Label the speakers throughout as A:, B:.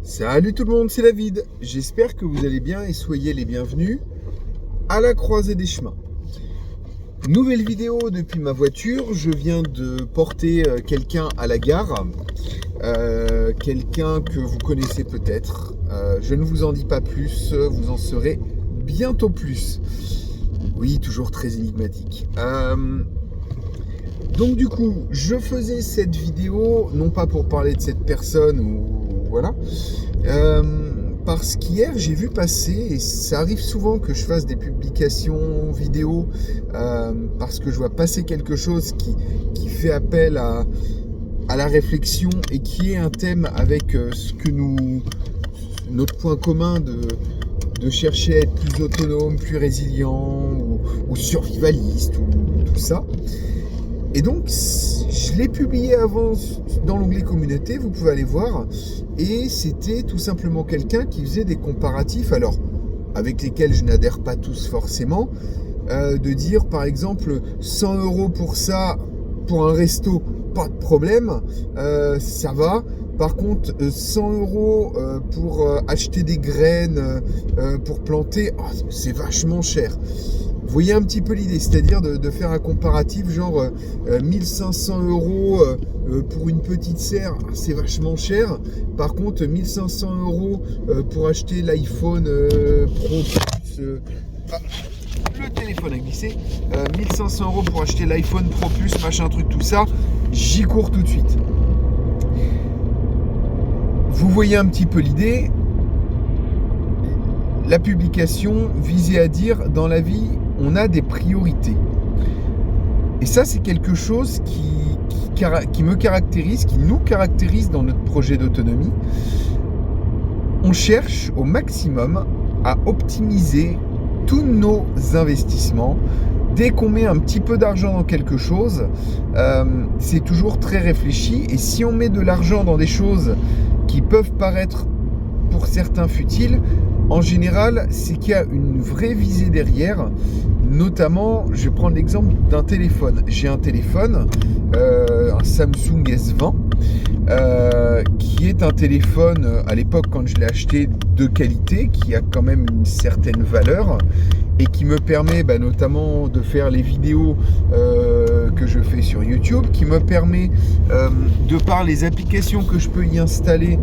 A: Salut tout le monde, c'est David. J'espère que vous allez bien et soyez les bienvenus à la croisée des chemins. Nouvelle vidéo depuis ma voiture. Je viens de porter quelqu'un à la gare. Quelqu'un que vous connaissez peut-être. Je ne vous en dis pas plus, vous en saurez bientôt plus. Oui, toujours très énigmatique. Donc du coup, je faisais cette vidéo, non pas pour parler de cette personne ou voilà, parce qu'hier j'ai vu passer, et ça arrive souvent que je fasse des publications vidéo, parce que je vois passer quelque chose qui fait appel à la réflexion et qui est un thème avec ce que notre point commun de chercher à être plus autonome, plus résilient ou survivaliste ou tout ça. Et donc, je l'ai publié avant dans l'onglet communauté, vous pouvez aller voir. Et c'était tout simplement quelqu'un qui faisait des comparatifs, alors avec lesquels je n'adhère pas tous forcément, de dire par exemple 100 € pour ça, pour un resto, pas de problème, ça va. Par contre, 100 € pour acheter des graines, pour planter, c'est vachement cher. Vous voyez un petit peu l'idée, c'est-à-dire de faire un comparatif, genre 1500 € pour une petite serre, c'est vachement cher. Par contre, 1500 € pour acheter l'iPhone Pro Plus, le téléphone a glissé, 1500 € pour acheter l'iPhone Pro Plus, machin truc, tout ça, j'y cours tout de suite. Vous voyez un petit peu l'idée. La publication visait à dire, dans la vie, on a des priorités. Et ça, c'est quelque chose qui me caractérise, qui nous caractérise dans notre projet d'autonomie. On cherche au maximum à optimiser tous nos investissements. Dès qu'on met un petit peu d'argent dans quelque chose, c'est toujours très réfléchi. Et si on met de l'argent dans des choses qui peuvent paraître pour certains futiles, en général, c'est qu'il y a une vraie visée derrière. Notamment, je vais prendre l'exemple d'un téléphone. J'ai un téléphone, un Samsung S20, qui est un téléphone, à l'époque quand je l'ai acheté, de qualité, qui a quand même une certaine valeur et qui me permet notamment de faire les vidéos que je fais sur YouTube, qui me permet, de par les applications que je peux y installer,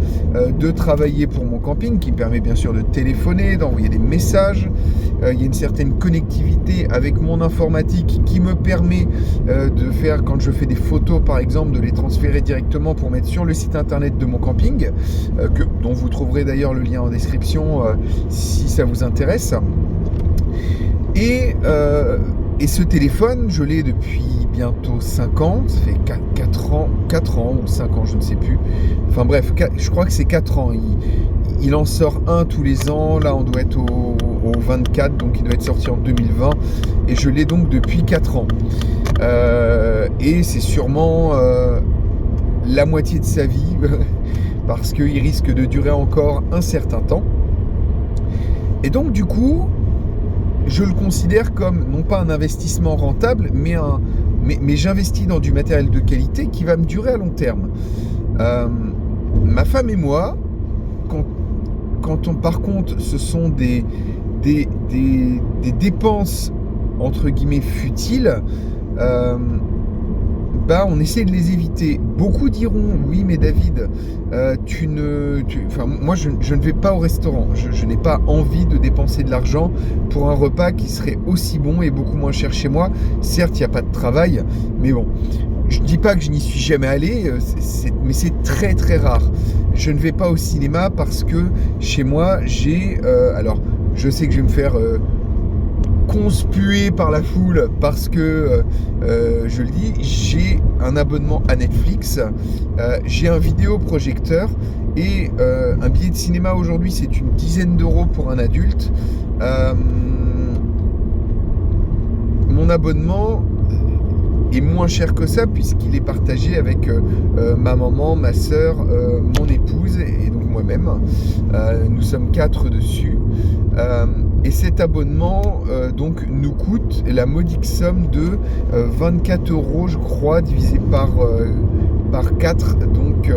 A: de travailler pour mon camping, qui me permet bien sûr de téléphoner, d'envoyer des messages. Il y a une certaine connectivité avec mon informatique qui me permet de faire, quand je fais des photos par exemple, de les transférer directement pour mettre sur le site internet de mon camping, dont vous trouverez d'ailleurs le lien en description si ça vous intéresse. Et ce téléphone, je l'ai depuis bientôt 5 ans, ça fait 4 ans ou 5 ans, je ne sais plus. Enfin bref, je crois que c'est 4 ans. Il en sort un tous les ans, là on doit être au 24, donc il doit être sorti en 2020. Et je l'ai donc depuis 4 ans. Et c'est sûrement la moitié de sa vie, parce qu'il risque de durer encore un certain temps. Et donc du coup, je le considère comme non pas un investissement rentable, mais j'investis dans du matériel de qualité qui va me durer à long terme. Ma femme et moi, par contre, ce sont des dépenses entre guillemets futiles, on essaie de les éviter. Beaucoup diront, oui mais David, moi je ne vais pas au restaurant, je n'ai pas envie de dépenser de l'argent pour un repas qui serait aussi bon et beaucoup moins cher chez moi. Certes, il n'y a pas de travail, mais bon, je ne dis pas que je n'y suis jamais allé, mais c'est très très rare. Je ne vais pas au cinéma parce que chez moi j'ai, alors je sais que je vais me faire conspué par la foule parce que, je le dis, j'ai un abonnement à Netflix, j'ai un vidéoprojecteur et un billet de cinéma aujourd'hui c'est une dizaine d'euros pour un adulte. Mon abonnement est moins cher que ça puisqu'il est partagé avec ma maman, ma soeur, mon épouse et donc moi-même. Nous sommes 4 dessus. Et cet abonnement donc nous coûte la modique somme de 24 € je crois, divisé par par 4, donc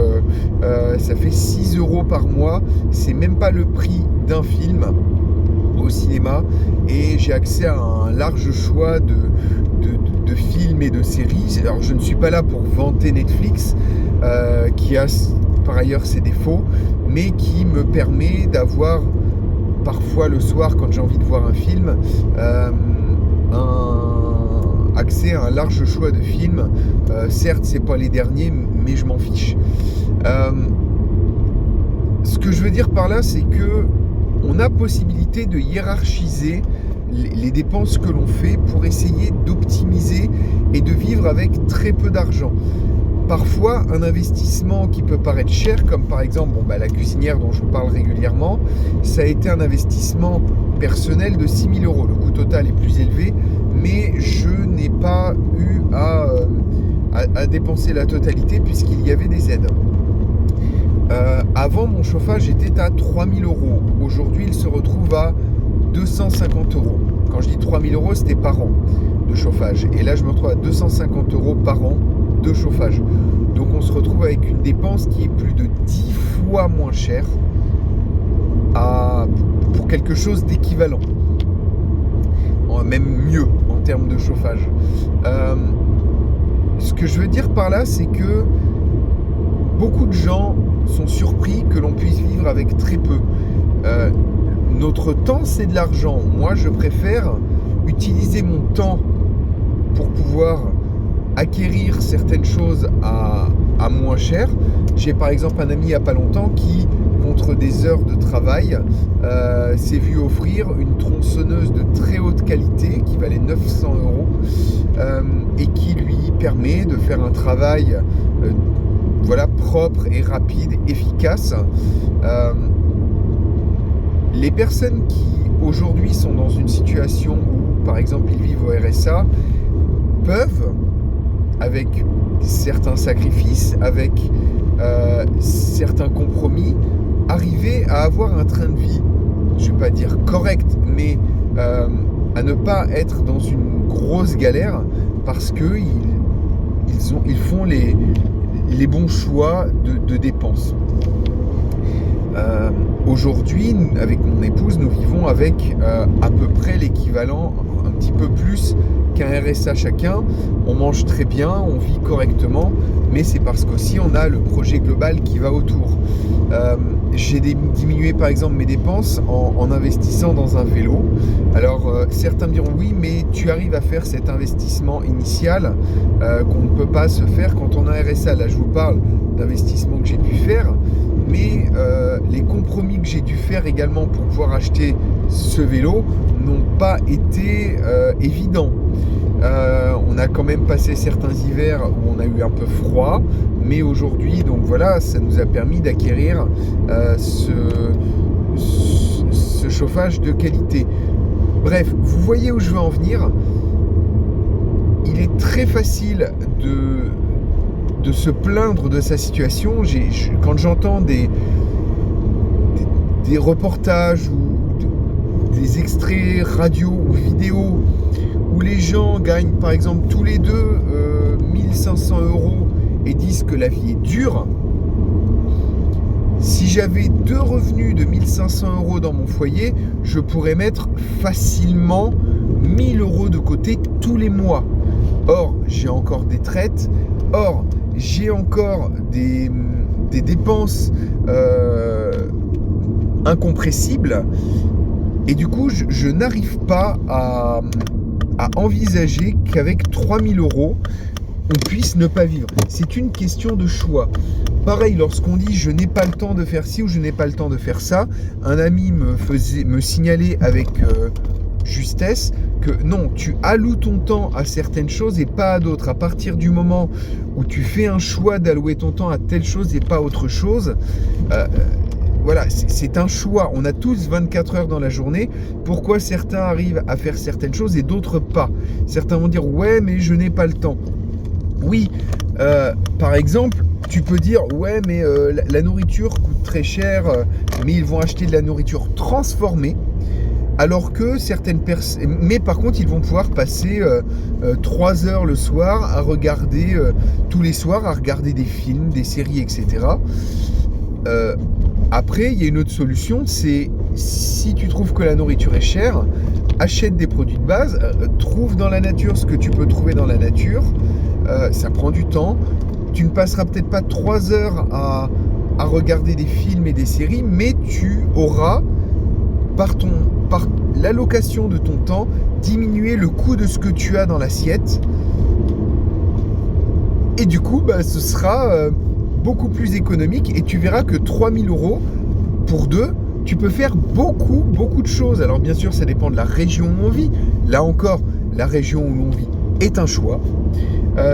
A: ça fait 6 € par mois. C'est même pas le prix d'un film au cinéma, et j'ai accès à un large choix de films et de séries. Alors je ne suis pas là pour vanter Netflix, qui a par ailleurs ses défauts, mais qui me permet d'avoir parfois le soir, quand j'ai envie de voir un film, accès à un large choix de films. Certes, c'est pas les derniers, mais je m'en fiche. Ce que je veux dire par là, c'est que on a possibilité de hiérarchiser les dépenses que l'on fait pour essayer d'optimiser et de vivre avec très peu d'argent. Parfois, un investissement qui peut paraître cher, comme par exemple la cuisinière dont je vous parle régulièrement, ça a été un investissement personnel de 6 000 €. Le coût total est plus élevé, mais je n'ai pas eu à dépenser la totalité puisqu'il y avait des aides. Avant, mon chauffage était à 3 000 €. Aujourd'hui, il se retrouve à 250 €. Quand je dis 3 000 €, c'était par an de chauffage. Et là, je me retrouve à 250 € par an de chauffage. Donc, on se retrouve avec une dépense qui est plus de 10 fois moins chère pour quelque chose d'équivalent. Même mieux en termes de chauffage. Ce que je veux dire par là, c'est que beaucoup de gens sont surpris que l'on puisse vivre avec très peu. Notre temps, c'est de l'argent. Moi, je préfère utiliser mon temps pour pouvoir acquérir certaines choses à moins cher. J'ai par exemple un ami il n'y a pas longtemps qui, contre des heures de travail, s'est vu offrir une tronçonneuse de très haute qualité qui valait 900 € et qui lui permet de faire un travail propre et rapide, efficace. Les personnes qui aujourd'hui sont dans une situation où, par exemple, ils vivent au RSA, peuvent, avec certains sacrifices, avec certains compromis, arriver à avoir un train de vie, je ne vais pas dire correct, mais à ne pas être dans une grosse galère parce qu'ils font les bons choix de dépenses. Aujourd'hui, avec mon épouse, nous vivons avec à peu près l'équivalent, un petit peu plus qu'un RSA chacun. On mange très bien, on vit correctement, mais c'est parce qu'aussi on a le projet global qui va autour. J'ai diminué par exemple mes dépenses en investissant dans un vélo. Alors certains me diront oui, mais tu arrives à faire cet investissement initial qu'on ne peut pas se faire quand on a un RSA. Là je vous parle d'investissement que j'ai pu faire, mais les compromis que j'ai dû faire également pour pouvoir acheter ce vélo n'ont pas été évidents. On a quand même passé certains hivers où on a eu un peu froid, mais aujourd'hui, donc voilà, ça nous a permis d'acquérir ce chauffage de qualité. Bref, vous voyez où je veux en venir. Il est très facile de se plaindre de sa situation. Quand j'entends des reportages ou des extraits radio ou vidéo où les gens gagnent par exemple tous les deux 1500 € et disent que la vie est dure, si j'avais 2 revenus de 1500 € dans mon foyer, je pourrais mettre facilement 1000 € de côté tous les mois. Or, j'ai encore des traites, or, j'ai encore des dépenses incompressibles, et du coup, je n'arrive pas à envisager qu'avec 3000 €, on puisse ne pas vivre. C'est une question de choix. Pareil, lorsqu'on dit je n'ai pas le temps de faire ci ou je n'ai pas le temps de faire ça, un ami me signalait avec justesse que non, tu alloues ton temps à certaines choses et pas à d'autres. À partir du moment où tu fais un choix d'allouer ton temps à telle chose et pas autre chose, voilà, c'est un choix. On a tous 24 heures dans la journée. Pourquoi certains arrivent à faire certaines choses et d'autres pas? Certains vont dire ouais, mais je n'ai pas le temps. Oui, par exemple, tu peux dire ouais, mais la nourriture coûte très cher, mais ils vont acheter de la nourriture transformée. Alors que certaines personnes... Mais par contre, ils vont pouvoir passer 3 heures le soir à regarder, tous les soirs, à regarder des films, des séries, etc. Après, il y a une autre solution, c'est si tu trouves que la nourriture est chère, achète des produits de base, trouve dans la nature ce que tu peux trouver dans la nature. Ça prend du temps. Tu ne passeras peut-être pas 3 heures à regarder des films et des séries, mais tu auras, par l'allocation de ton temps, diminué le coût de ce que tu as dans l'assiette. Et du coup, ce sera beaucoup plus économique et tu verras que 3 000 € pour deux, tu peux faire beaucoup de choses. Alors bien sûr, ça dépend de la région où on vit. Là encore, la région où l'on vit est un choix.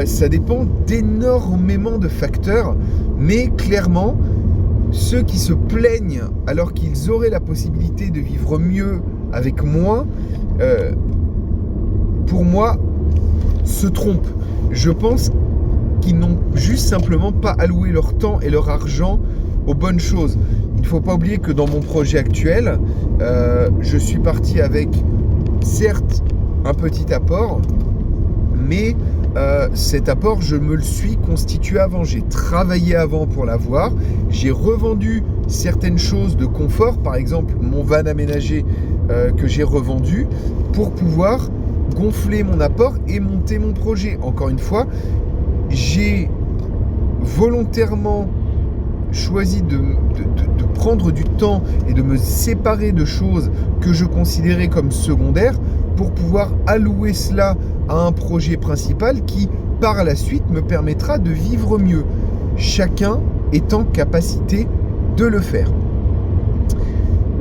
A: Ça dépend d'énormément de facteurs, mais clairement, ceux qui se plaignent alors qu'ils auraient la possibilité de vivre mieux avec moins, pour moi, se trompent. Je pense qu'ils n'ont juste simplement pas alloué leur temps et leur argent aux bonnes choses. Il ne faut pas oublier que dans mon projet actuel, je suis parti avec, certes, un petit apport, mais cet apport, je me le suis constitué avant. J'ai travaillé avant pour l'avoir. J'ai revendu certaines choses de confort, par exemple mon van aménagé que j'ai revendu pour pouvoir gonfler mon apport et monter mon projet. Encore une fois, j'ai volontairement choisi de prendre du temps et de me séparer de choses que je considérais comme secondaires pour pouvoir allouer cela à un projet principal qui, par la suite, me permettra de vivre mieux. Chacun est en capacité de le faire.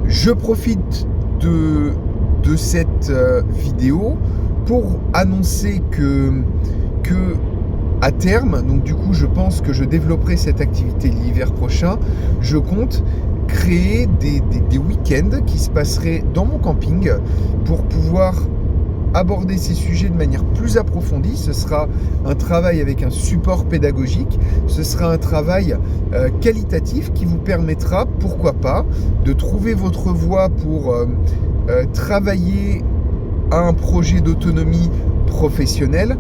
A: Je profite de cette vidéo pour annoncer que à terme, donc du coup je pense que je développerai cette activité l'hiver prochain, je compte créer des week-ends qui se passeraient dans mon camping pour pouvoir aborder ces sujets de manière plus approfondie. Ce sera un travail avec un support pédagogique, ce sera un travail qualitatif qui vous permettra, pourquoi pas, de trouver votre voie pour travailler à un projet d'autonomie professionnelle,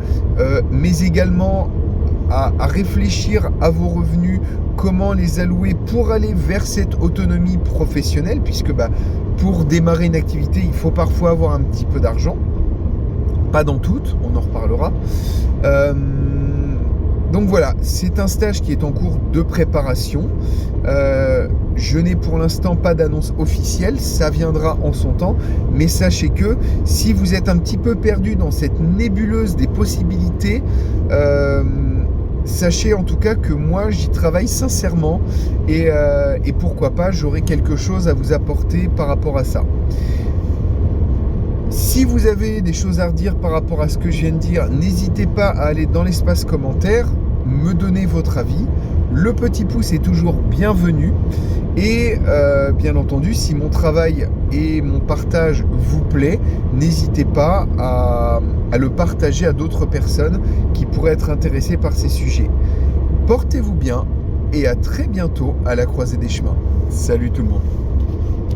A: mais également à réfléchir à vos revenus, comment les allouer pour aller vers cette autonomie professionnelle, puisque pour démarrer une activité, il faut parfois avoir un petit peu d'argent. Pas dans toutes, on en reparlera. Donc voilà, c'est un stage qui est en cours de préparation. Je n'ai pour l'instant pas d'annonce officielle, ça viendra en son temps, mais sachez que si vous êtes un petit peu perdu dans cette nébuleuse des possibilités, sachez en tout cas que moi j'y travaille sincèrement et pourquoi pas, j'aurai quelque chose à vous apporter par rapport à ça. Si vous avez des choses à redire par rapport à ce que je viens de dire, n'hésitez pas à aller dans l'espace commentaire, me donner votre avis. Le petit pouce est toujours bienvenu. Et bien entendu, si mon travail et mon partage vous plaît, n'hésitez pas à le partager à d'autres personnes qui pourraient être intéressées par ces sujets. Portez-vous bien et à très bientôt à la croisée des chemins. Salut tout le monde.